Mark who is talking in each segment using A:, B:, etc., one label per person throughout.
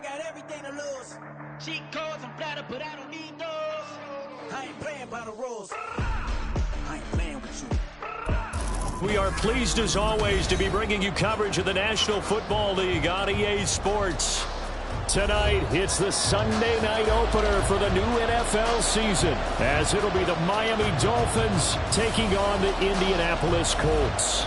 A: I got everything to lose. Cheat codes, I'm flattered, but I don't need those. I ain't playing by the rules. I ain't playing with you.
B: We are pleased as always to be bringing you coverage of the National Football League on EA Sports. Tonight, it's the Sunday night opener for the new NFL season, as it'll be the Miami Dolphins taking on the Indianapolis Colts.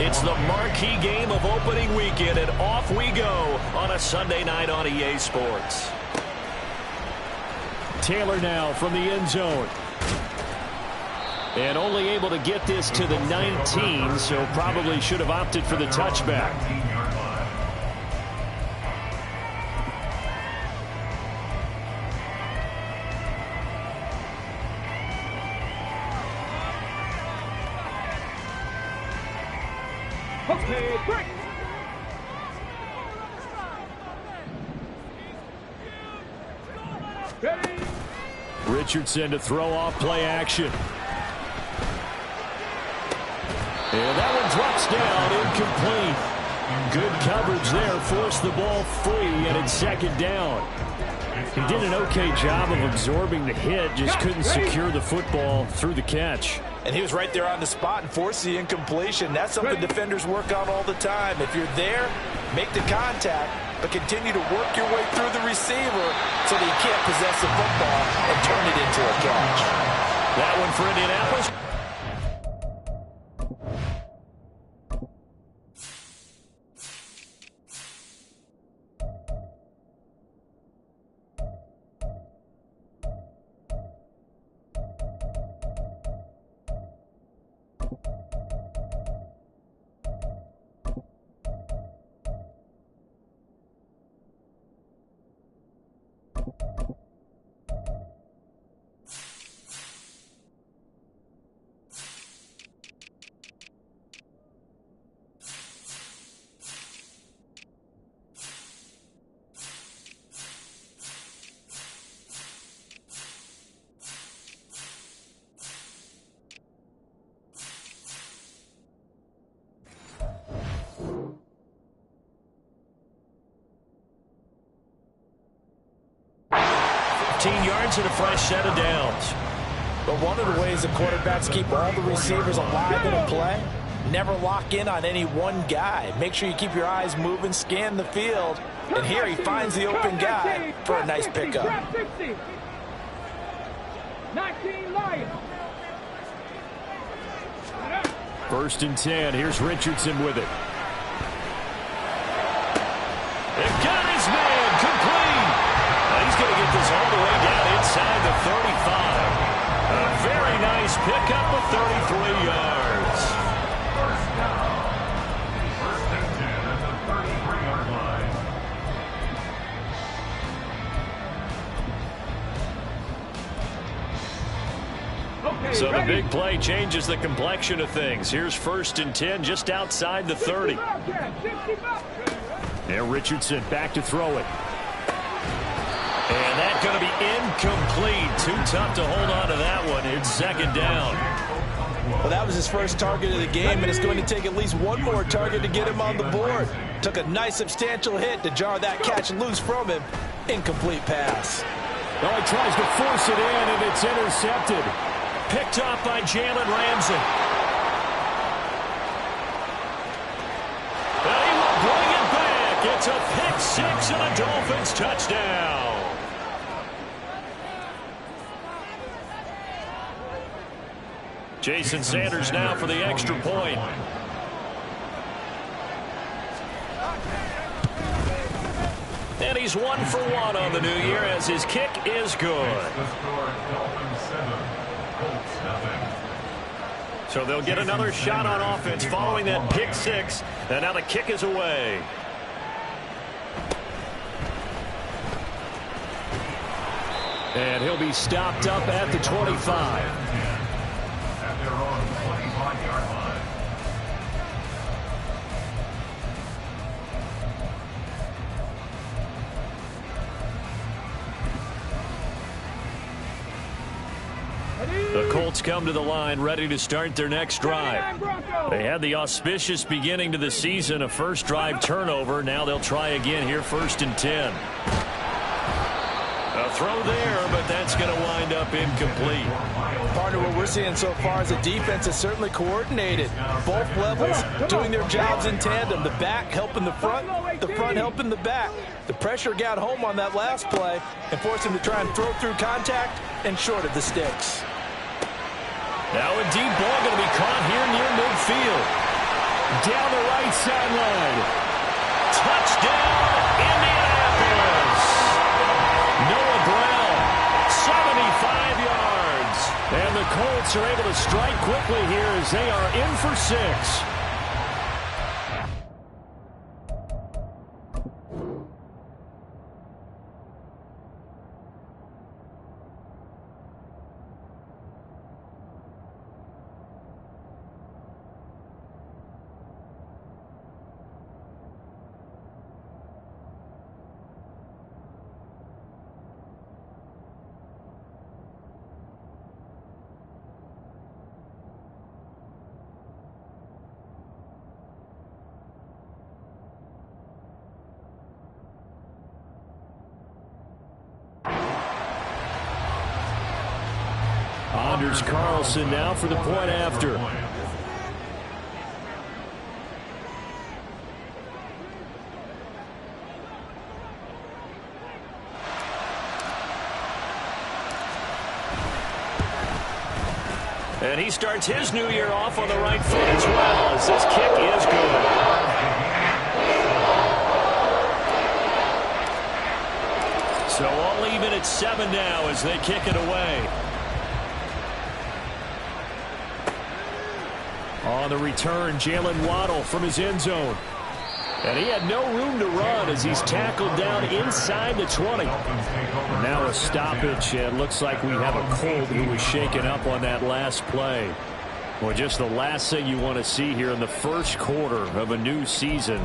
B: It's the marquee game of opening weekend, and off we go on a Sunday night on EA Sports. Taylor now from the end zone. And only able to get this to the 19, so probably should have opted for the touchback. Richardson to throw off play action. And that one drops down, incomplete. Good coverage there, forced the ball free, and it's second down. He did an okay job of absorbing the hit, just couldn't secure the football through the catch.
C: And he was right there on the spot and forced the incompletion. That's something defenders work on all the time. If you're there, make the contact, but continue to work your way through the receiver so that you can't possess the football and turn it into a catch.
B: That one for Indianapolis. Yards and a fresh set of downs.
C: But one of the ways the quarterbacks keep all the receivers alive in a play, never lock in on any one guy. Make sure you keep your eyes moving, scan the field, and here he finds the open guy for a nice pickup.
D: 19 Lions.
B: First and 10. Here's Richardson with it. They've got his man complete. He's going to get this all the way down inside the 35. A very nice pickup of 33 yards.
E: First down. First and 10 at the 33-yard line.
B: Okay, so the big play changes the complexion of things. Here's first and 10 just outside the 30. Now Richardson back to throw it. And that's going to be incomplete. Too tough to hold on to that one. It's second down.
C: Well, that was his first target of the game, and it's going to take at least one more target to get him on the board. Took a nice substantial hit to jar that catch loose from him. Incomplete pass.
B: Well, he tries to force it in, and it's intercepted. Picked off by Jalen Ramsey. And he will bring it back. It's a pick six and a Dolphins touchdown. Jason Sanders now for the extra point. And he's 1 for 1 on the new year as his kick is good. So they'll get another shot on offense following that pick six. And now the kick is away. And he'll be stopped up at the 25. The Colts come to the line ready to start their next drive. They had the auspicious beginning to the season, a first drive turnover. Now they'll try again here, 1st and 10. A throw there, but that's going to wind up incomplete.
C: Partner, what we're seeing so far is the defense is certainly coordinated. Both levels doing their jobs in tandem. The back helping the front helping the back. The pressure got home on that last play and forced him to try and throw through contact and short of the sticks.
B: Now a deep ball going to be caught here near midfield. Down the right sideline. Touchdown, Indianapolis. Noah Brown, 75 yards. And the Colts are able to strike quickly here as they are in for 6. Anders Carlson now for the point after. And he starts his new year off on the right foot as well, as this kick is good. So all even at 7 now as they kick it away. On the return, Jalen Waddle from his end zone. And he had no room to run as he's tackled down inside the 20. Now a stoppage, and looks like we have a Colt who was shaken up on that last play. Well, just the last thing you want to see here in the first quarter of a new season.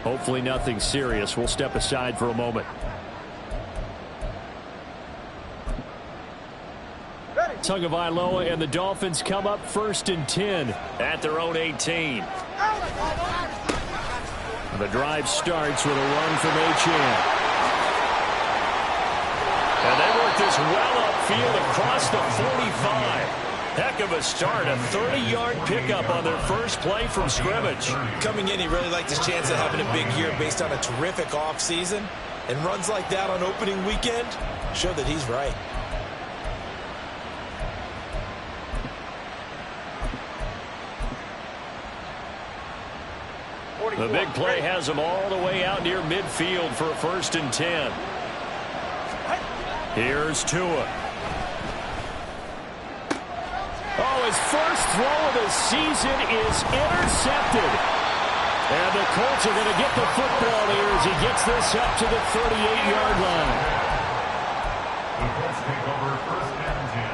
B: Hopefully nothing serious. We'll step aside for a moment. Tagovailoa and the Dolphins come up 1st and 10 at their own 18. The drive starts with a run from Achane. And they work this well upfield across the 45. Heck of a start, a 30-yard pickup on their first play from scrimmage.
C: Coming in, he really liked his chance of having a big year based on a terrific offseason. And runs like that on opening weekend show that he's right.
B: The big play has him all the way out near midfield for a 1st and 10. Here's Tua. Oh, his first throw of the season is intercepted. And the Colts are going to get the football here as he gets this up to the 38-yard line.
E: The Colts take over 1st and 10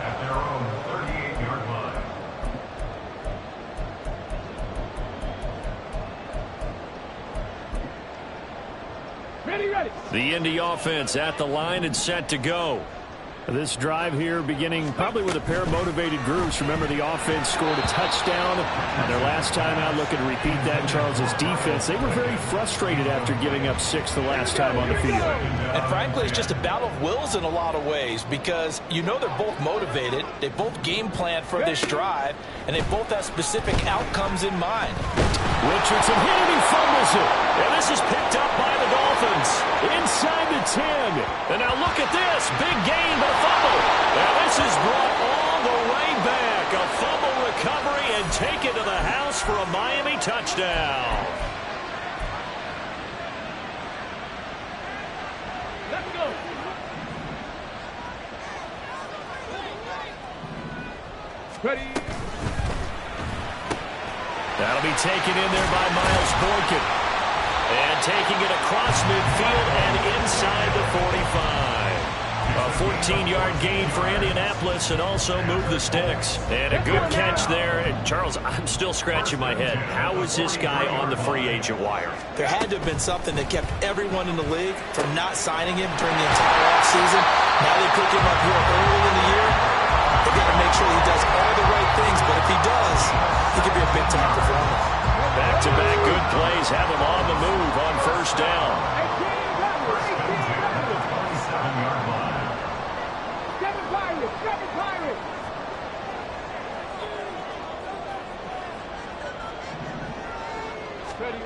E: at their own 38-yard line.
D: Ready.
B: The Indy offense at the line and set to go. This drive here beginning probably with a pair of motivated groups. Remember, the offense scored a touchdown on their last time out. Looking to repeat that. Charles's defense, they were very frustrated after giving up 6 the last time on the field.
C: And frankly, it's just a battle of wills in a lot of ways because you know they're both motivated. They both game plan for this drive, and they both have specific outcomes in mind.
B: Richardson hit it, he fumbles it. And this is picked up by the Dolphins inside the 10. And now look at this. Big gain, but a fumble. And this is brought all the way back. A fumble recovery and taken to the house for a Miami touchdown.
D: Let's go. Ready.
B: That'll be taken in there by Miles Boykin. And taking it across midfield and inside the 45. A 14-yard gain for Indianapolis and also move the sticks. And a good catch there. And Charles, I'm still scratching my head. How was this guy on the free agent wire?
C: There had to have been something that kept everyone in the league from not signing him during the entire offseason. Now they pick him up here early in the year. They got make sure he does all the right things, but if he does, he could be a big-time performer.
B: Back-to-back good plays have him on the move on first down.
E: First and 10 at the 47-yard line.
D: Seven Pirates! Ready?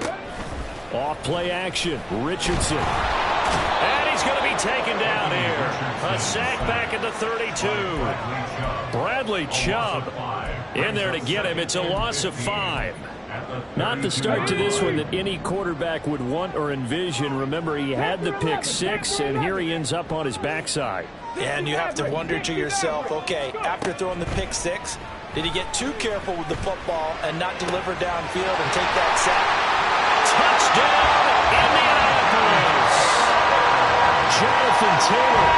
B: Off play action. Richardson. And he's going to be taken down here. A sack back at the 32. Bradley Chubb in there to get him. It's a loss of 5. Not the start to this one that any quarterback would want or envision. Remember, he had the pick 6, and here he ends up on his backside.
C: And you have to wonder to yourself, okay, after throwing the pick 6, did he get too careful with the football and not deliver downfield and take that sack?
B: Touchdown, Indianapolis! Jonathan Taylor,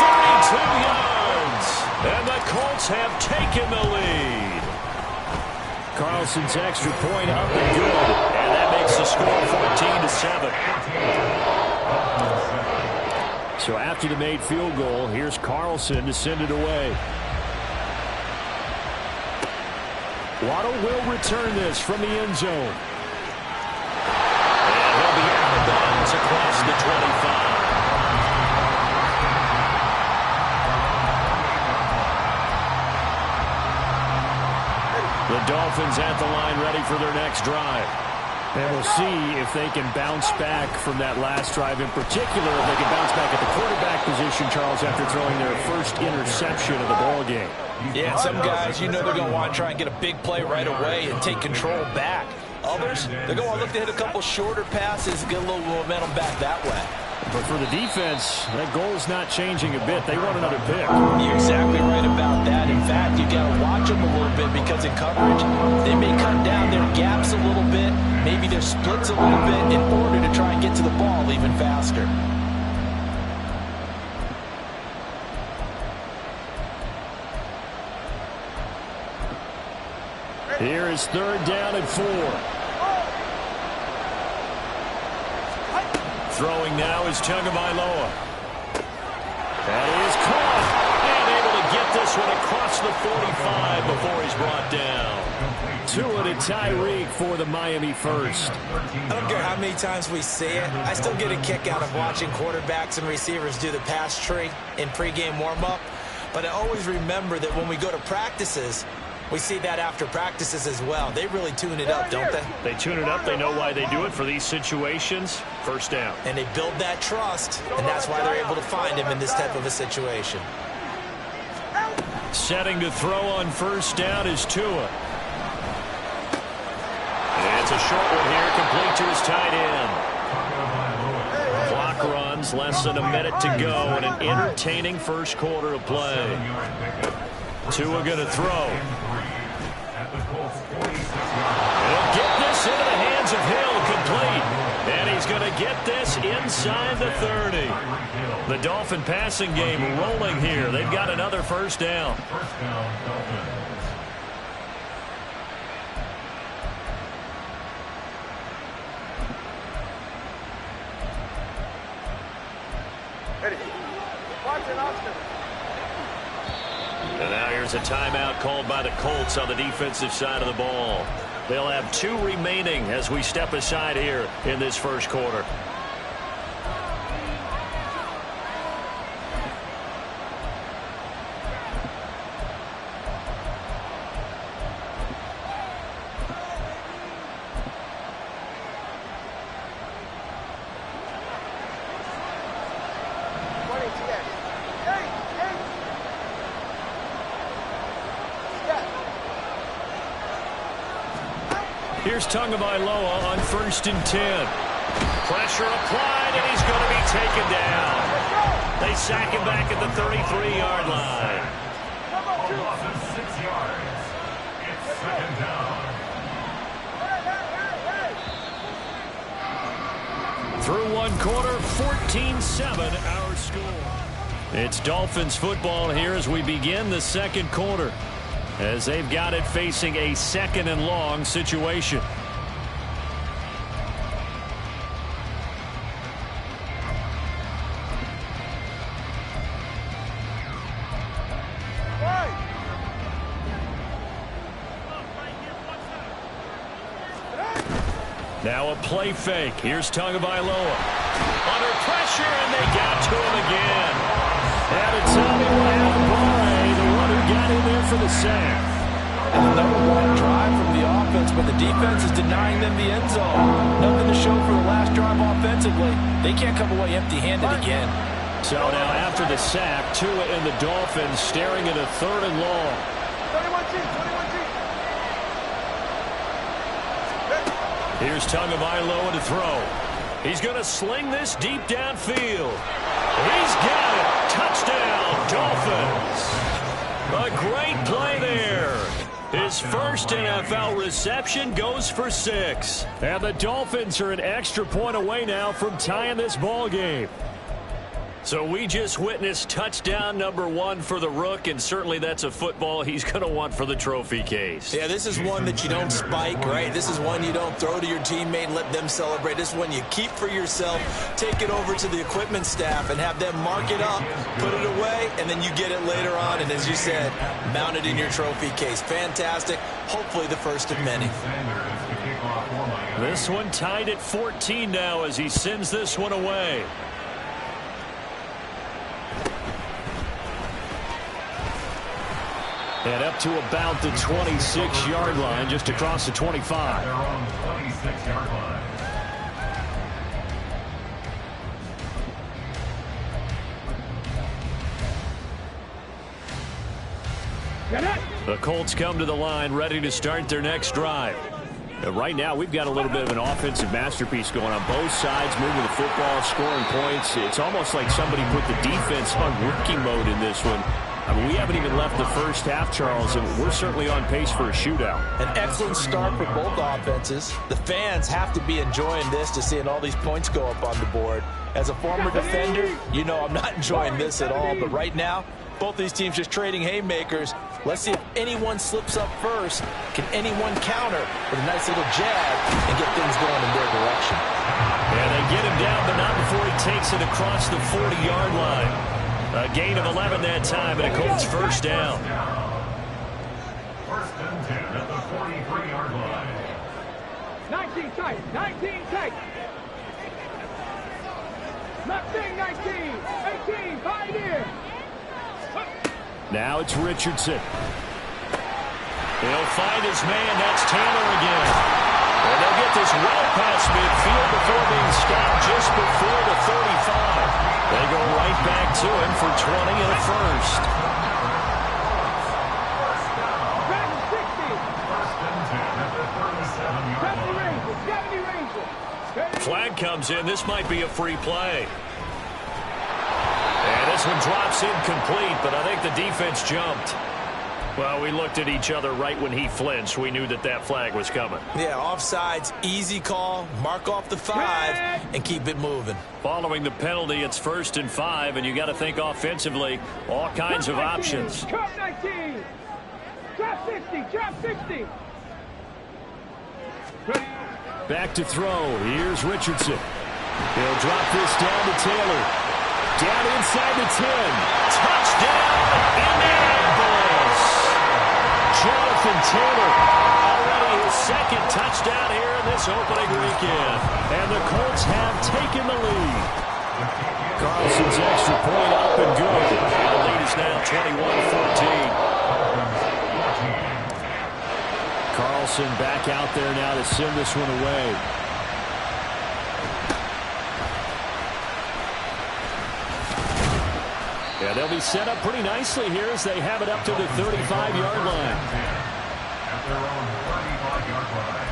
B: 32 yards, and the Colts have taken the lead. Carlson's extra point up and good, and that makes the score 14-7. So after the made field goal, here's Carlson to send it away. Waddle will return this from the end zone. And he'll be out of bounds across the 25. The Dolphins at the line ready for their next drive. And we'll see if they can bounce back from that last drive. In particular, if they can bounce back at the quarterback position, Charles, after throwing their first interception of the ball game.
C: Yeah, some guys, you know they're going to want to try and get a big play right away and take control back. Others, they're going to look to hit a couple shorter passes and get a little momentum back that way.
B: But for the defense, that goal's not changing a bit. They want another pick.
C: You're exactly right about that. In fact, you got to watch them a little bit because in coverage, they may cut down their gaps a little bit, maybe their splits a little bit in order to try and get to the ball even faster.
B: Here is third down and 4. Throwing now is Tagovailoa. That is caught. And able to get this one across the 45 before he's brought down. Tua to Tyreek for the Miami first.
C: I don't care how many times we see it. I still get a kick out of watching quarterbacks and receivers do the pass tree in pregame warm-up. But I always remember that when we go to practices, we see that after practices as well. They really tune it up, don't they?
B: They tune it up. They know why they do it for these situations. First down.
C: And they build that trust, and that's why they're able to find him in this type of a situation.
B: Setting to throw on first down is Tua. It's a short one here, complete to his tight end. Clock runs, less than a minute to go, and an entertaining first quarter of play. Tua going to throw. He'll get this into the hands of Hill, complete. And he's going to get this inside the 30. The Dolphin passing game rolling here. They've got another first down.
E: First down, Dolphins.
B: And now here's a timeout called by the Colts on the defensive side of the ball. They'll have 2 remaining as we step aside here in this first quarter. Here's Tagovailoa on first and 10. Pressure applied, and he's going to be taken down. They sack him back at the 33-yard line.
E: Loss of 6 yards. It's second down.
B: Through one quarter, 14-7 our score. It's Dolphins football here as we begin the second quarter, as they've got it facing a second and long situation. Now a play fake. Here's Tagovailoa. Under pressure, and they got to him again. And it's Tommy Wahaboy, the one who got in there for the sack.
C: And another long drive from the offense, but the defense is denying them the end zone. Nothing to show for the last drive offensively. They can't come away empty-handed again.
B: So now after the sack, Tua and the Dolphins staring at a 3rd and long.
D: 21 team.
B: Here's Tagovailoa to throw. He's going to sling this deep downfield. He's got it. Touchdown, Dolphins. A great play there. His first NFL reception goes for 6. And the Dolphins are an extra point away now from tying this ball game. So we just witnessed touchdown number 1 for the Rook, and certainly that's a football he's going to want for the trophy case.
F: Yeah, this is one that you don't spike, right? This is one you don't throw to your teammate and let them celebrate. This is one you keep for yourself, take it over to the equipment staff and have them mark it up, put it away, and then you get it later on. And as you said, mount it in your trophy case. Fantastic. Hopefully the first of many.
B: This one tied at 14 now as he sends this one away. And up to about the 26-yard line, just across the 25.
E: Their own 26-yard line.
B: The Colts come to the line, ready to start their next drive. Right now, we've got a little bit of an offensive masterpiece going on both sides, moving the football, scoring points. It's almost like somebody put the defense on rookie mode in this one. I mean, we haven't even left the first half, Charles, and we're certainly on pace for a shootout.
C: An excellent start for both offenses. The fans have to be enjoying this to seeing all these points go up on the board. As a former defender, you know I'm not enjoying this at all, but right now, both these teams just trading haymakers. Let's see if anyone slips up first. Can anyone counter with a nice little jab and get things going in their direction?
B: And they get him down, but not before he takes it across the 40-yard line. A gain of 11 that time, and a Colts first down.
E: First and 10 at the 43-yard line.
D: 19 tight. 19 tight. Left wing 19. 18. Pioneer.
B: Now it's Richardson. He'll find his man. That's Taylor again. And they'll get this well past midfield before being stopped just before the 35. They go right back to him for 20 and a first.
D: Back 60.
E: First and 10 at the 37-yard line.
D: 70 Rangers.
B: Flag comes in. This might be a free play. And this one drops incomplete, but I think the defense jumped. Well, we looked at each other right when he flinched. We knew that that flag was coming.
F: Yeah, offsides, easy call, mark off the 5, and keep it moving.
B: Following the penalty, it's 1st and 5, and you got to think offensively, all kinds of options.
D: Drop 19. Drop 60. Drop 60.
B: Back to throw. Here's Richardson. He'll drop this down to Taylor. Down inside the 10. Touchdown, Indianapolis. Jonathan Taylor, already his second touchdown here in this opening weekend. And the Colts have taken the lead. Carlson's extra point up and good. The lead is now 21-14. Carlson back out there now to send this one away. Yeah, they'll be set up pretty nicely here as they have it up to the 35-yard line.
E: At their own 35-yard line.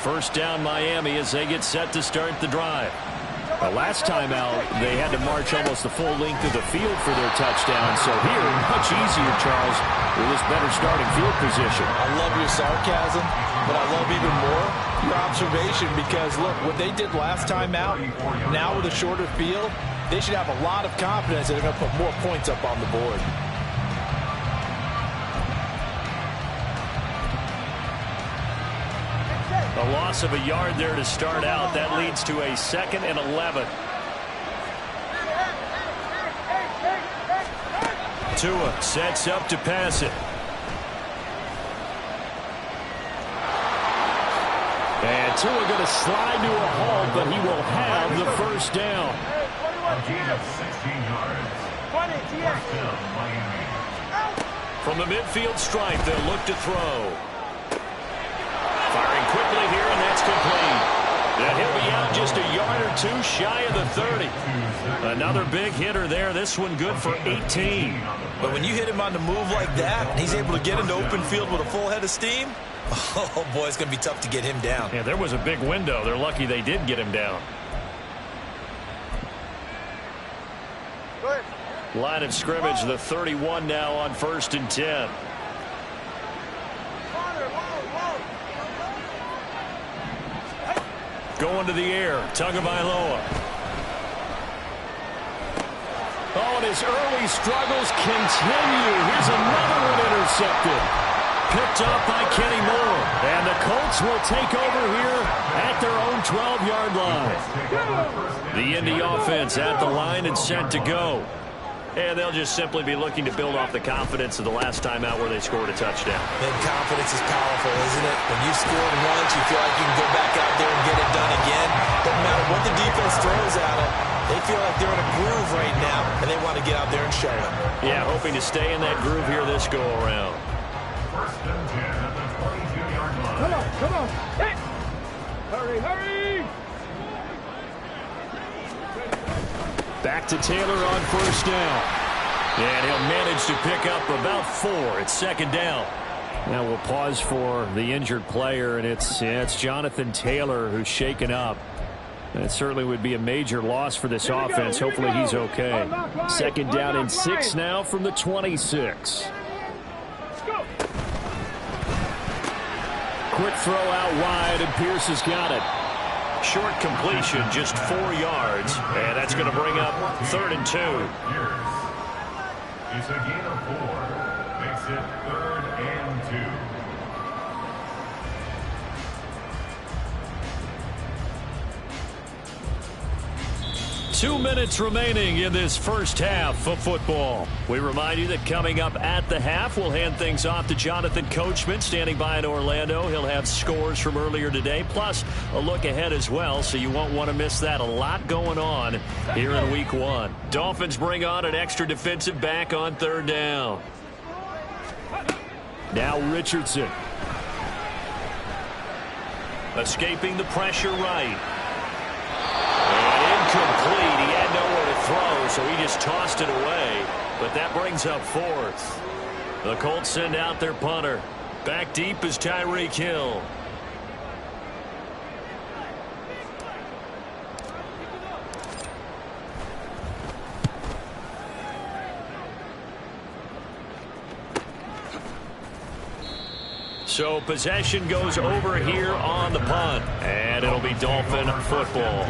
B: First down Miami as they get set to start the drive. The last time out, they had to march almost the full length of the field for their touchdown. So here, much easier, Charles, with this better starting field position.
C: I love your sarcasm, but I love even more your observation because, look, what they did last time out, now with a shorter field, they should have a lot of confidence that they're going to put more points up on the board.
B: A A loss of a yard there to start out. That leads to a 2nd and 11. Tua sets up to pass it. And Tua going to slide to a halt, but he will have the first down.
E: A gain of 16 yards. First down, Miami.
B: From the midfield stripe, they'll look to throw. Firing quickly here, and that's complete. And he'll be out just a yard or two shy of the 30. Another big hitter there. This one good for 18.
F: But when you hit him on the move like that, and he's able to get into open field with a full head of steam, oh, boy, it's going to be tough to get him down.
B: Yeah, there was a big window. They're lucky they did get him down. Line of scrimmage, the 31 now on 1st and 10. Going to the air, Tagovailoa. Oh, and his early struggles continue. Here's another one intercepted. Picked up by Kenny Moore. And the Colts will take over here at their own 12-yard line. The Indy offense at the line and set to go. And they'll just simply be looking to build off the confidence of the last time out where they scored a touchdown.
F: And confidence is powerful, isn't it? When you've scored once, you feel like you can go back out there and get it done again. Doesn't matter what the defense throws at them. They feel like they're in a groove right now, and they want to get out there and show it.
B: Yeah, hoping to stay in that groove here this go-around.
E: First and 10 at the 22-yard line.
D: Come on. Hit. Hurry.
B: Back to Taylor on 1st down. And he'll manage to pick up about 4 at 2nd down. Now we'll pause for the injured player, and it's Jonathan Taylor who's shaken up. That certainly would be a major loss for this offense. Hopefully he's okay. 2nd down and 6 now from the 26. Quick throw out wide, and Pierce has got it. Short completion, just 4 yards, and that's going to bring up 3rd and 2.
E: It's a gain of 4. Makes it 3rd and 2.
B: 2 minutes remaining in this first half of football. We remind you that coming up at the half, we'll hand things off to Jonathan Coachman standing by in Orlando. He'll have scores from earlier today, plus a look ahead as well, so you won't want to miss that. A lot going on here in Week 1. Dolphins bring on an extra defensive back on 3rd down. Now Richardson. Escaping the pressure right. Incomplete. He had nowhere to throw, so he just tossed it away. But that brings up 4th. The Colts send out their punter. Back deep is Tyreek Hill. So possession goes over here on the punt. And it'll be Dolphin football.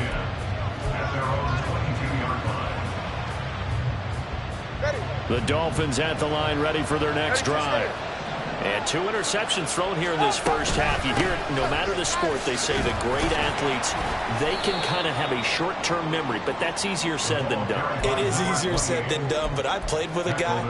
B: The Dolphins at the line, ready for their next drive. And 2 interceptions thrown here in this first half. You hear it, no matter the sport, they say the great athletes, they can kind of have a short-term memory, but that's easier said than done.
F: It is easier said than done, but I played with a guy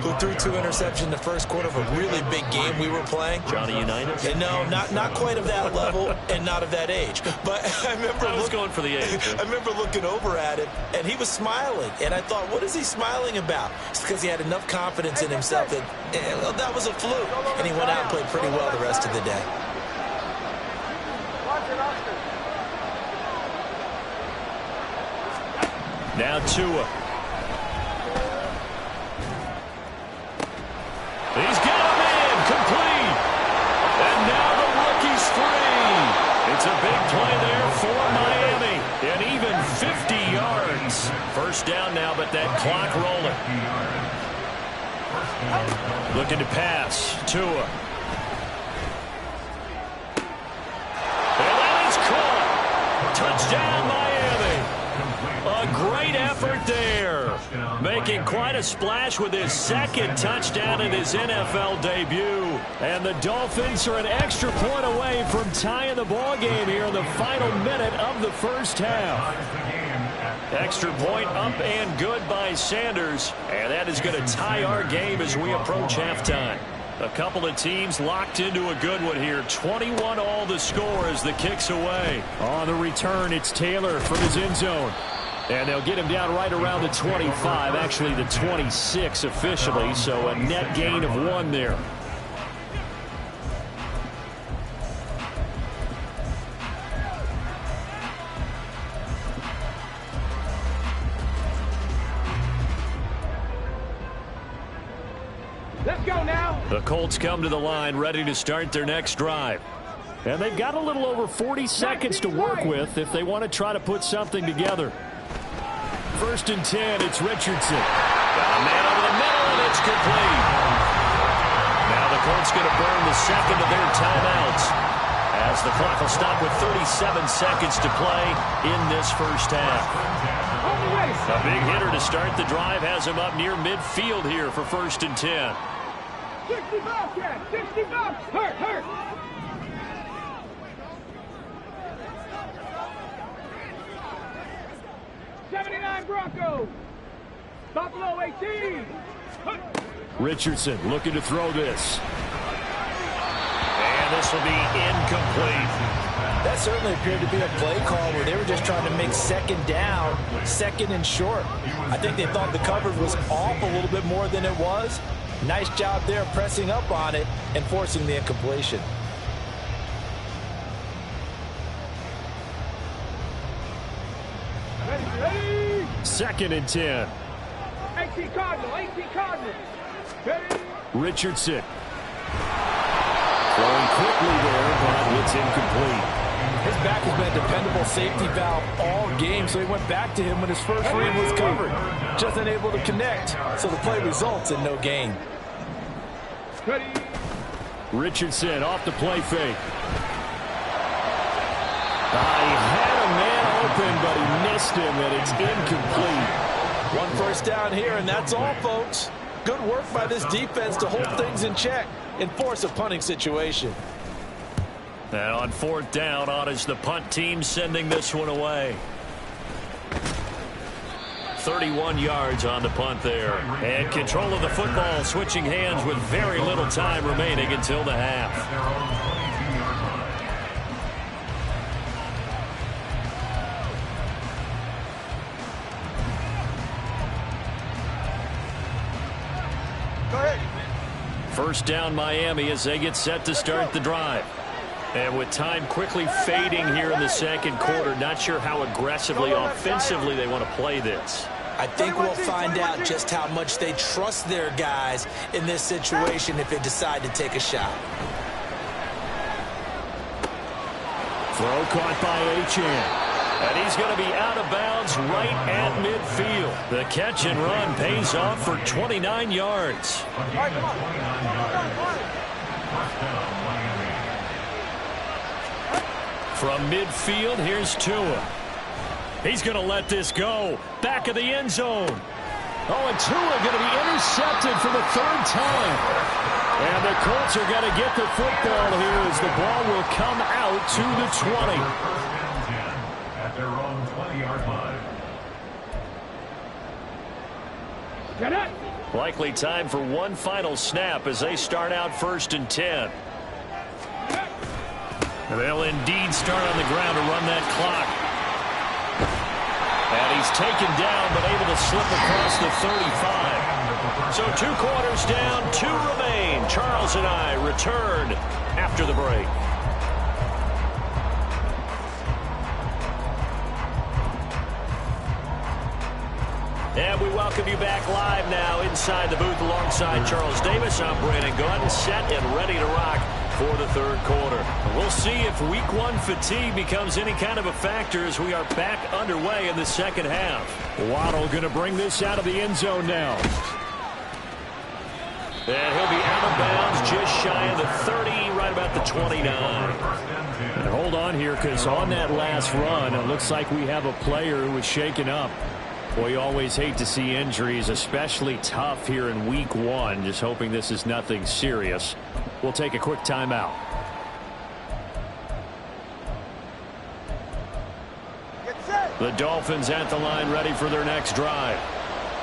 F: who threw 2 interceptions in the first quarter of a really big game we were playing.
B: Johnny Unitas?
F: And no, not quite of that level and not of that age. But I remember
B: going for the age.
F: I remember looking over at him, and he was smiling. And I thought, what is he smiling about? It's because he had enough confidence in himself that well, that was a fluke. And he went out and played pretty well the rest of the day.
B: Now Tua. He's got him in, complete. And now the rookie's free. It's a big play there for Miami. And even 50 yards. First down now, but that clock rolling. Looking to pass. Tua. And that is caught. Touchdown, Miami. A great effort there. Making quite a splash with his 2nd touchdown in his NFL debut. And the Dolphins are an extra point away from tying the ball game here in the final minute of the first half. Extra point up and good by Sanders. And that is going to tie our game as we approach halftime. A couple of teams locked into a good one here. 21 all the score as the kick's away. On the return, it's Taylor from his end zone. And they'll get him down right around the 25, actually the 26 officially, so a net gain of 1 there.
D: Let's go now.
B: The Colts come to the line ready to start their next drive. And they've got a little over 40 seconds to work with if they want to try to put something together. 1st and 10, it's Richardson. Got a man over the middle, and it's complete. Now the Colts going to burn the second of their timeouts as the clock will stop with 37 seconds to play in this first half. A big hitter to start the drive has him up near midfield here for 1st and 10.
D: 60 bucks, yeah, 60 bucks. Hurt. 79 Broncos. Buffalo 18.
B: Richardson looking to throw this. And this will be incomplete.
C: That certainly appeared to be a play call where they were just trying to make second down, second and short. I think they thought the coverage was off a little bit more than it was. Nice job there pressing up on it and forcing the incompletion.
D: Ready.
B: 2nd and 10.
D: 18 Cardinal. Ready.
B: Richardson. Throwing quickly there, but it's incomplete.
C: His back has been a dependable safety valve all game, so he went back to him when his first read was covered. Just unable to connect, so the play results in no gain.
D: Ready.
B: Richardson off the play fake. He had a man open, but he missed him, and it's incomplete.
C: 1 first down here, and that's all, folks. Good work by this defense to hold things in check and force a punting situation.
B: And on 4th down, on is the punt team sending this one away. 31 yards on the punt there. And control of the football switching hands with very little time remaining until the half.
D: Go ahead.
B: 1st down Miami as they get set to start the drive. And with time quickly fading here in the second quarter, not sure how aggressively, offensively they want to play this.
F: I think we'll find out just how much they trust their guys in this situation if they decide to take a shot.
B: Throw caught by Achane. And he's going to be out of bounds right at midfield. The catch and run pays off for 29 yards. From midfield, here's Tua. He's going to let this go. Back of the end zone. Oh, and Tua going to be intercepted for the 3rd time. And the Colts are going to get the football here as the ball will come out to the 20.
E: At their own 20-yard line.
D: Get it.
B: Likely time for one final snap as they start out 1st and 10. They'll indeed start on the ground to run that clock. And he's taken down but able to slip across the 35. So 2 quarters down, 2 remain. Charles and I return after the break. And we welcome you back live now inside the booth alongside Charles Davis. I'm Brandon Gordon, set and ready to rock for the 3rd quarter. We'll see if week 1 fatigue becomes any kind of a factor as we are back underway in the second half. Waddle going to bring this out of the end zone now. And he'll be out of bounds just shy of the 30, right about the 29. And hold on here, because on that last run, it looks like we have a player who was shaken up. We always hate to see injuries, especially tough here in week 1. Just hoping this is nothing serious. We'll take a quick timeout. The Dolphins at the line, ready for their next drive.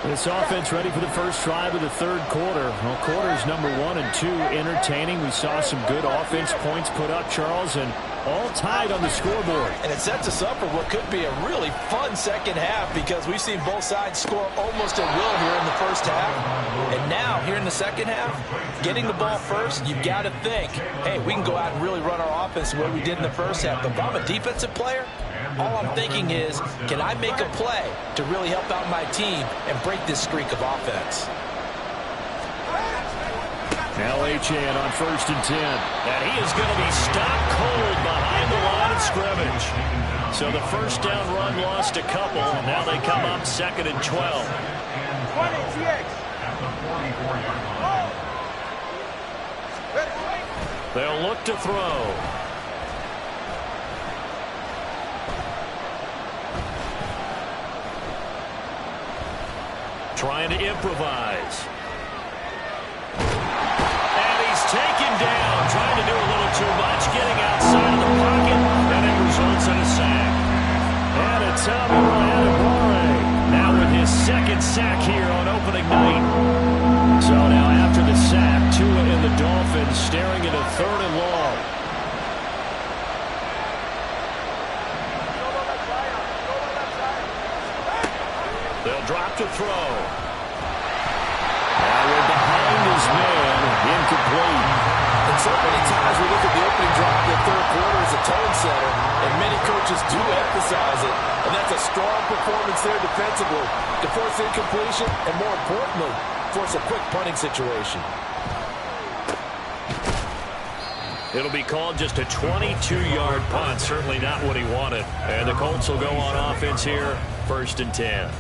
B: This offense ready for the first drive of the third quarter. Well, quarters number 1 and 2 entertaining. We saw some good offense points put up, Charles, and all tied on the scoreboard.
F: And it sets us up for what could be a really fun second half because we've seen both sides score almost at will here in the first half. And now, here in the second half, getting the ball first, you've got to think, hey, we can go out and really run our offense the way we did in the first half. But if I'm a defensive player, all I'm thinking is, can I make a play to really help out my team and break this streak of offense?
B: Now Achane on 1st and 10. And he is going to be stopped cold behind the line of scrimmage. So the first down run lost a couple. Now they come up 2nd and 12. They'll look to throw. Trying to improvise. Taken down, trying to do a little too much, getting outside of the pocket, and it results in a sack. And a Tommy Adebawore now with his 2nd sack here on opening night. So now after the sack, Tua and the Dolphins staring at a 3rd and long. They'll drop to throw. Now we're behind his man. Incomplete.
F: And so many times we look at the opening drive of the third quarter as a tone setter, and many coaches do emphasize it, and that's a strong performance there defensively to force incompletion and, more importantly, force a quick punting situation.
B: It'll be called just a 22-yard punt, certainly not what he wanted. And the Colts will go on offense here, 1st and 10.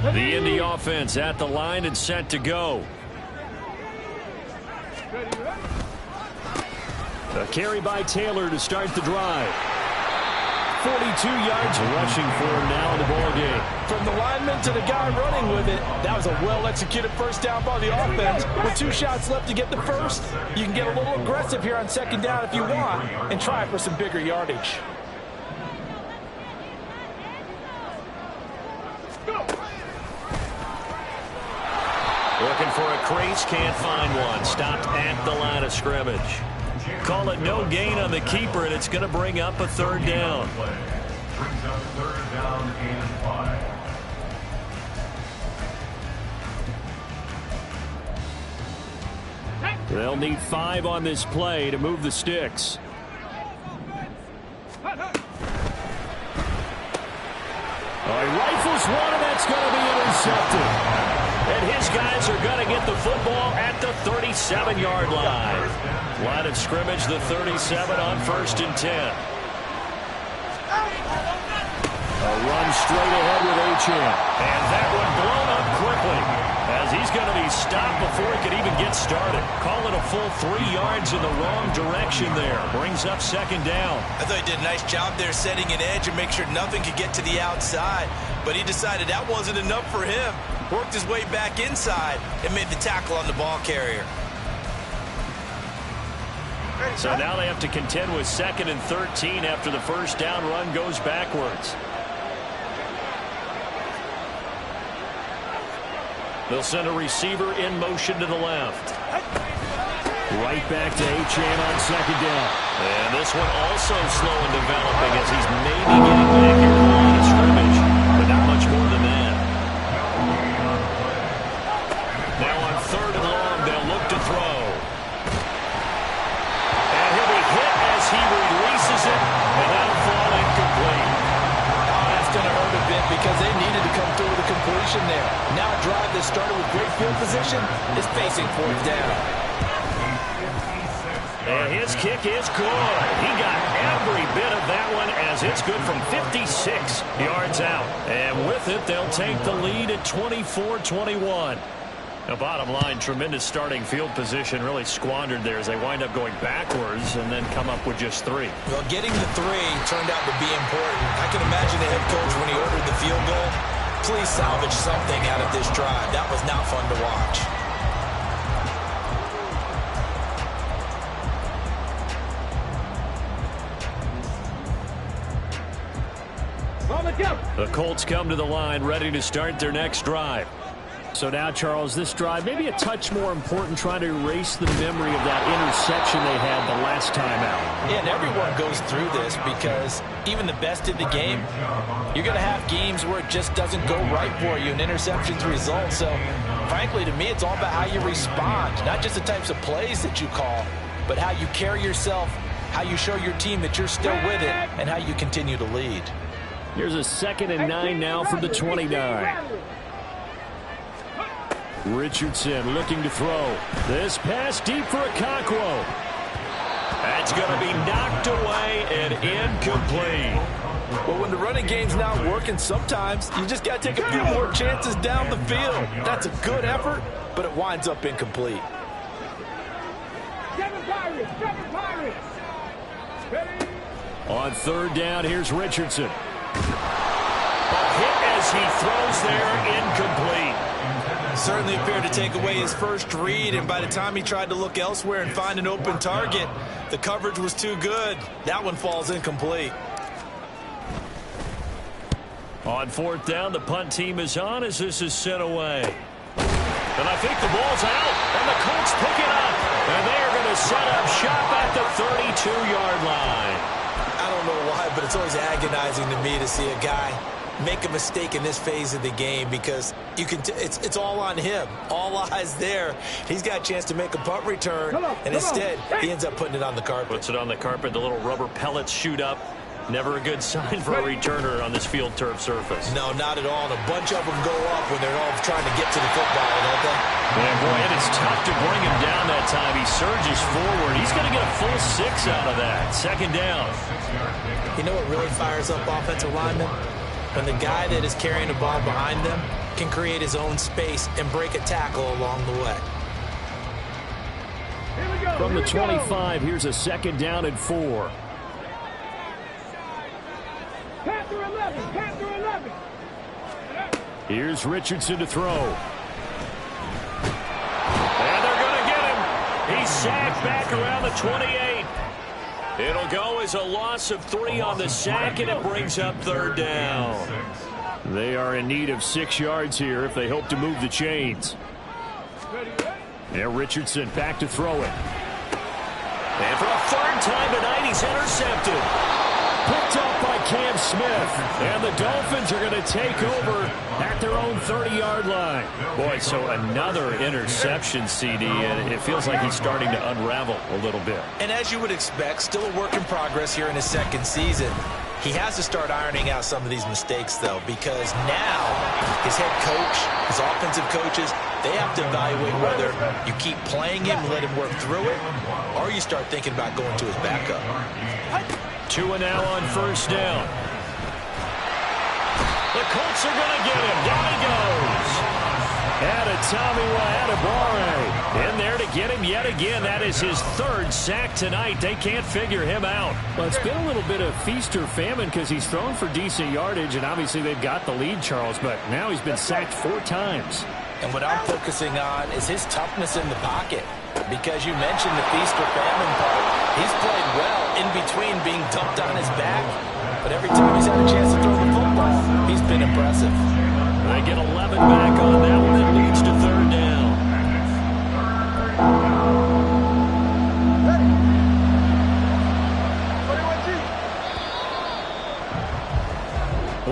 B: The Indy offense at the line and set to go. A carry by Taylor to start the drive. 42 yards rushing for him now in the ball game.
F: From the lineman to the guy running with it, that was a well-executed first down by the offense. With 2 shots left to get the first, you can get a little aggressive here on 2nd down if you want and try for some bigger yardage.
B: Looking for a crease, can't find one. Stopped at the line of scrimmage. Call it no gain on the keeper, and it's going to bring up a 3rd down.
E: Brings up 3rd down and 5.
B: They'll need 5 on this play to move the sticks. He rifles one, and that's going to be intercepted. And his guys are going to get the football at the 37-yard line. Line of scrimmage, the 37 on 1st and 10. A run straight ahead with Achane. And that one blown up quickly as he's going to be stopped before he could even get started. Call it a full 3 yards in the wrong direction there. Brings up 2nd down.
F: I thought he did a nice job there setting an edge and make sure nothing could get to the outside. But he decided that wasn't enough for him. Worked his way back inside and made the tackle on the ball carrier.
B: So now they have to contend with 2nd and 13 after the first down run goes backwards. They'll send a receiver in motion to the left. Right back to Achane on 2nd down. And this one also slow in developing as he's maybe getting back here to the line of scrimmage, but not much more than that. Now on 3rd and long, they'll look to throw. And he'll be hit as he releases it, and that'll fall incomplete.
F: Oh, that's going to hurt a bit because they needed to come through with a completion there. Now a drive that started with great field position is facing 4th down.
B: And his kick is good. He got every bit of that one as it's good from 56 yards out. And with it, they'll take the lead at 24-21. The bottom line, tremendous starting field position, really squandered there as they wind up going backwards and then come up with just 3.
F: Well, getting the 3 turned out to be important. I can imagine the head coach when he ordered the field goal. Please salvage something out of this drive. That was not fun to watch.
B: The Colts come to the line ready to start their next drive. So now, Charles, this drive maybe a touch more important, trying to erase the memory of that interception they had the last time out.
F: Yeah, and everyone goes through this because even the best in the game, you're going to have games where it just doesn't go right for you and interceptions result. So, frankly, to me, it's all about how you respond, not just the types of plays that you call, but how you carry yourself, how you show your team that you're still with it, and how you continue to lead.
B: Here's a 2nd and 9 now from the 29. Richardson looking to throw. This pass deep for Okonkwo. That's going to be knocked away and incomplete.
C: Well, when the running game's not working, sometimes you just got to take a few more chances down the field. That's a good effort, but it winds up incomplete.
B: On 3rd down, here's Richardson. A hit as he throws there, incomplete.
F: Certainly appeared to take away his first read, and by the time he tried to look elsewhere and find an open target, the coverage was too good. That one falls incomplete.
B: On 4th down, the punt team is on as this is sent away. And I think the ball's out, and the Colts pick it up. And they are going to set up shop at the 32-yard line.
F: I don't know why, but it's always agonizing to me to see a guy make a mistake in this phase of the game because you can it's all on him. All eyes there. He's got a chance to make a punt return, and instead he ends up putting it on the carpet.
B: Puts it on the carpet. The little rubber pellets shoot up. Never a good sign for a returner on this field turf surface.
F: No, not at all. And a bunch of them go up when they're all trying to get to the football, don't they?
B: Yeah, boy, it is tough to bring him down that time. He surges forward. He's going to get a full 6 out of that. 2nd down.
F: You know what really fires up offensive linemen? When the guy that is carrying the ball behind them can create his own space and break a tackle along the way.
B: From the 25, here's a 2nd down and 4.
D: Panther 11, Panther 11.
B: Here's Richardson to throw. And they're going to get him. He's sacked back around the 28. It'll go as a loss of 3 on the sack, and it brings up 3rd down. They are in need of 6 yards here if they hope to move the chains. And Richardson back to throw it. And for a 3rd time tonight, he's intercepted. Picked up by Cam Smith. And the Dolphins are going to take over at their own 30-yard line. Boy, so another interception, CD, and it feels like he's starting to unravel a little bit.
F: And as you would expect, still a work in progress here in his 2nd season. He has to start ironing out some of these mistakes, though, because now his head coach, his offensive coaches, they have to evaluate whether you keep playing him, let him work through it, or you start thinking about going to his backup.
B: 2 and now on 1st down. The Colts are going to get him. Down he goes. Tommy Adebawore in there to get him yet again. That is his 3rd sack tonight. They can't figure him out. Well, it's been a little bit of feast or famine because he's thrown for decent yardage, and obviously they've got the lead, Charles, but now he's been sacked 4 times.
F: And what I'm focusing on is his toughness in the pocket, because you mentioned the feast or famine part. He's played well in between being dumped on his back, but every time he's had a chance to throw the football, he's been impressive.
B: They get 11 back on that one. That leads to 3rd down.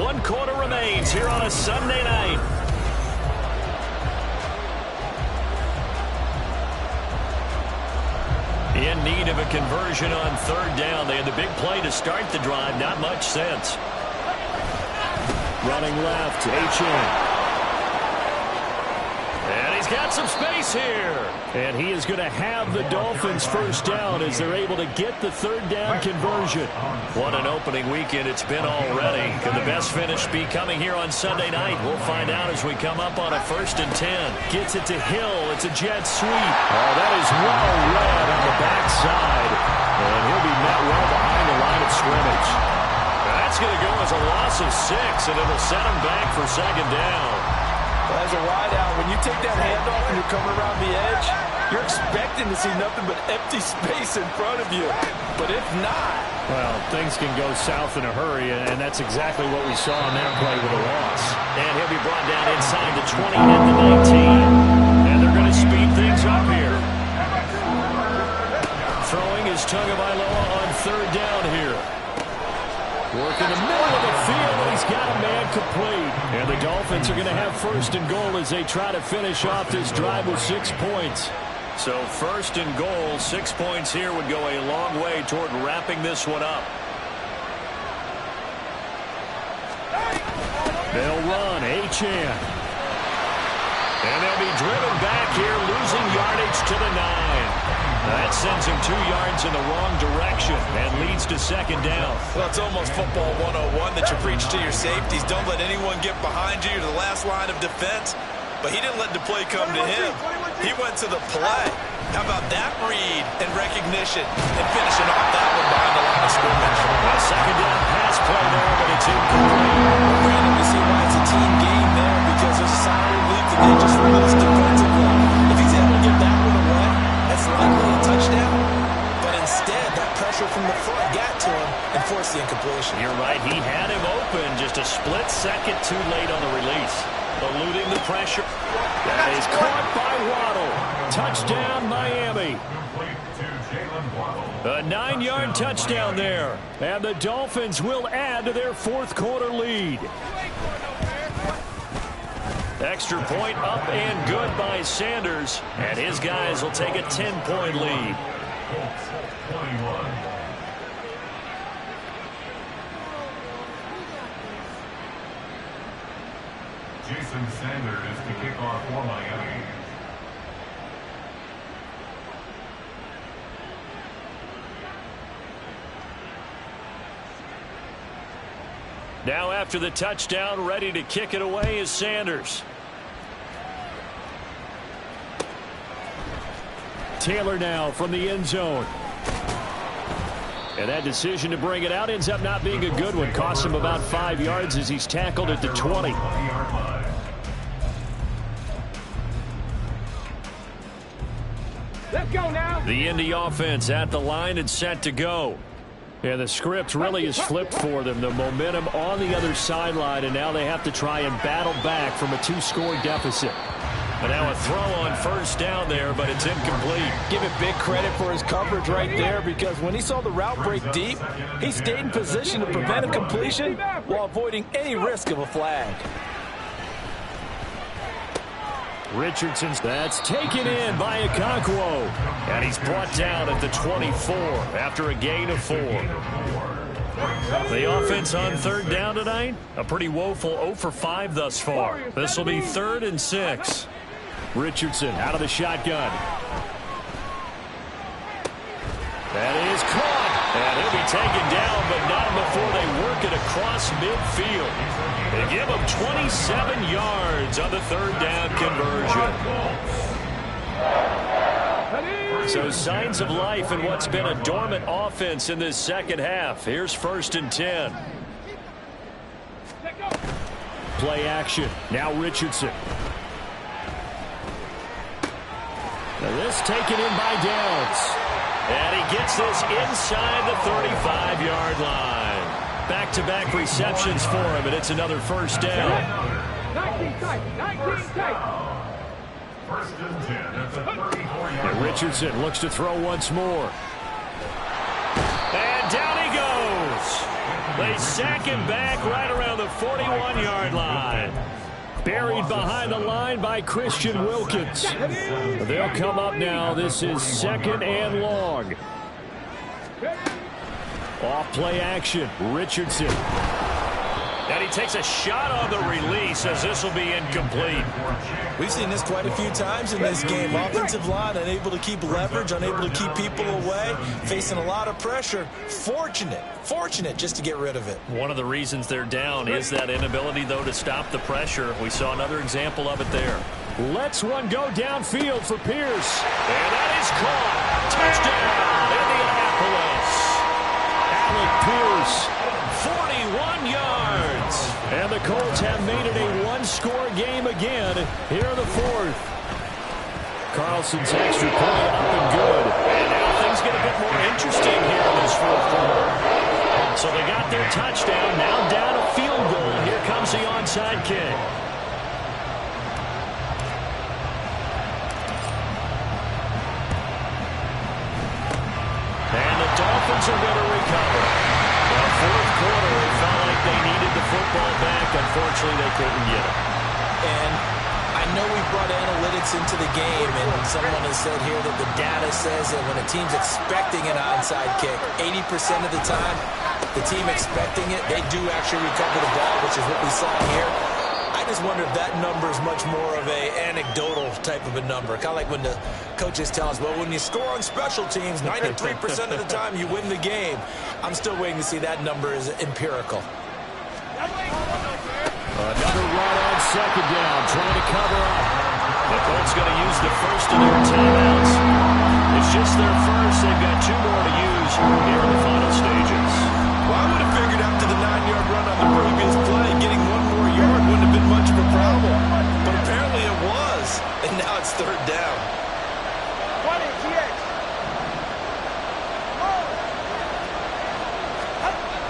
B: One quarter remains here on a Sunday night. In need of a conversion on 3rd down. They had the big play to start the drive. Not much sense. Running left, H.N. And he's got some space here. And he is going to have the Dolphins first down as they're able to get the third down conversion. What an opening weekend it's been already. Could the best finish be coming here on Sunday night? We'll find out as we come up on a 1st and 10. Gets it to Hill. It's a jet sweep. Oh, that is well read on the backside. And he'll be met well behind the line of scrimmage. That's going to go as a loss of 6, and it'll set him back for 2nd down.
C: Well, as a wideout, when you take that handoff and you're coming around the edge, you're expecting to see nothing but empty space in front of you. But if not...
B: Well, things can go south in a hurry, and that's exactly what we saw on that play with a loss. And he'll be brought down inside the 20 at the 19. And they're going to speed things up here. Throwing is Tagovailoa on 3rd down here. Work in the middle of the field, and he's got a man complete. And the Dolphins are going to have 1st and goal as they try to finish off this drive with 6 points. So 1st and goal, 6 points here would go a long way toward wrapping this one up. They'll run, Achane. And they'll be driven back here, losing yardage to the 9. That sends him 2 yards in the wrong direction and leads to 2nd down.
F: Well, it's almost football 101 that you preach to your safeties. Don't let anyone get behind you to the last line of defense. But he didn't let the play come to him. He went to the play. How about that read and recognition and finishing off that one behind the line of scrimmage?
B: A 2nd down pass play there, but it's incomplete.
F: Brandon, you see why it's a team game there, because there's a sign of relief that they just released defensively. If he's able to get that one away, that's likely a touchdown. But instead, that pressure from the front got to him and forced the incompletion.
B: You're right. He had him open, just a split second too late on the release. Eluding the pressure. That is caught by Waddle. Touchdown, Miami. A 9-yard touchdown there. And the Dolphins will add to their 4th quarter lead. Extra point up and good by Sanders. And his guys will take a 10-point lead.
E: Jason Sanders to kick off for Miami.
B: Now after the touchdown, ready to kick it away is Sanders. Taylor now from the end zone. And that decision to bring it out ends up not being a good one. Costs him about 5 yards as he's tackled at the 20.
D: Let's go now.
B: The Indy offense at the line and set to go. And the script really is flipped for them. The momentum on the other sideline, and now they have to try and battle back from a 2-score deficit. And now a throw on 1st down there, but it's incomplete.
C: Give it big credit for his coverage right there, because when he saw the route break deep, he stayed in position to prevent a completion while avoiding any risk of a flag.
B: Richardson, that's taken in by Okonkwo. And he's brought down at the 24 after a gain of 4. The offense on 3rd down tonight, a pretty woeful 0 for 5 thus far. This will be 3rd and 6. Richardson out of the shotgun. That is caught. And he'll be taken down, but not before they work it across midfield. They give him 27 yards on the 3rd down conversion. So signs of life in what's been a dormant offense in this 2nd half. Here's 1st and 10. Play action. Now Richardson. Now this taken in by Downs. And he gets this inside the 35-yard line. Back-to-back receptions for him, and it's another 1st down.
D: 19 tight. 19 tight.
E: 1st and 10 at the 34-yard line.
B: And Richardson looks to throw once more. And down he goes. They sack him back right around the 41-yard line. Buried behind the line by Christian Wilkins. They'll come up now. This is 2nd and long. Off play action. Richardson. And he takes a shot on the release as this will be incomplete.
F: We've seen this quite a few times in this game. Offensive line unable to keep leverage, unable to keep people away, facing a lot of pressure. Fortunate just to get rid of it.
B: One of the reasons they're down is that inability, though, to stop the pressure. We saw another example of it there. Lets one go downfield for Pierce. And that is caught. Touchdown, Indianapolis. Alec Pierce, 41 yards. And the Colts have made it a one-score game again here in the fourth. Carlson's extra point up and good. And now things get a bit more interesting here in this fourth quarter. So they got their touchdown, now down a field goal. Here comes the onside kick. And the Dolphins are going to recover. The fourth quarter, they felt like they needed the football back. Unfortunately, they couldn't get it.
F: And I know we brought analytics into the game, and someone has said here that the data says that when a team's expecting an onside kick, 80% of the time, the team expecting it, they do actually recover the ball, which is what we saw here. I just wonder if that number is much more of a anecdotal type of a number. Kind of like when the coaches tell us, well, when you score on special teams, 93% of the time you win the game. I'm still waiting to see that number is empirical.
B: Another run on second down, trying to cover up. The Colts going to use the first of their timeouts. It's just their first. They've got two more to use here in the final stages.
F: Well, I would have figured after the 9-yard run on the previous play, getting one more yard wouldn't have been much of a problem. But apparently it was, and now it's third down.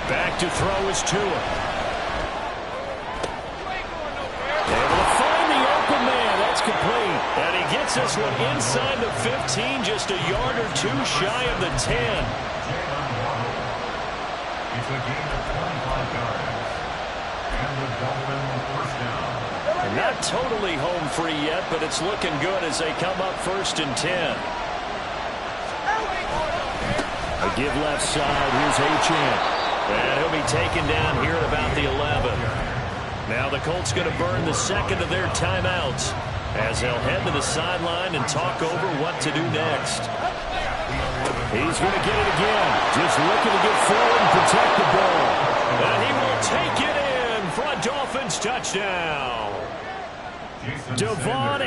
B: Back to throw is Tua. Able to find the open man. That's complete. And he gets this one inside the 15, just a yard or two shy of the 10.
E: It's a gain of 25 yards. And the Dolphin first down.
B: And not totally home free yet, but it's looking good as they come up 1st and 10. A give left side. Here's Achane. And he'll be taken down here at about the 11. Now the Colts going to burn the second of their timeouts as they'll head to the sideline and talk over what to do next. He's going to get it again. Just looking to get forward and protect the ball. And he will take it in for a Dolphins touchdown. Devon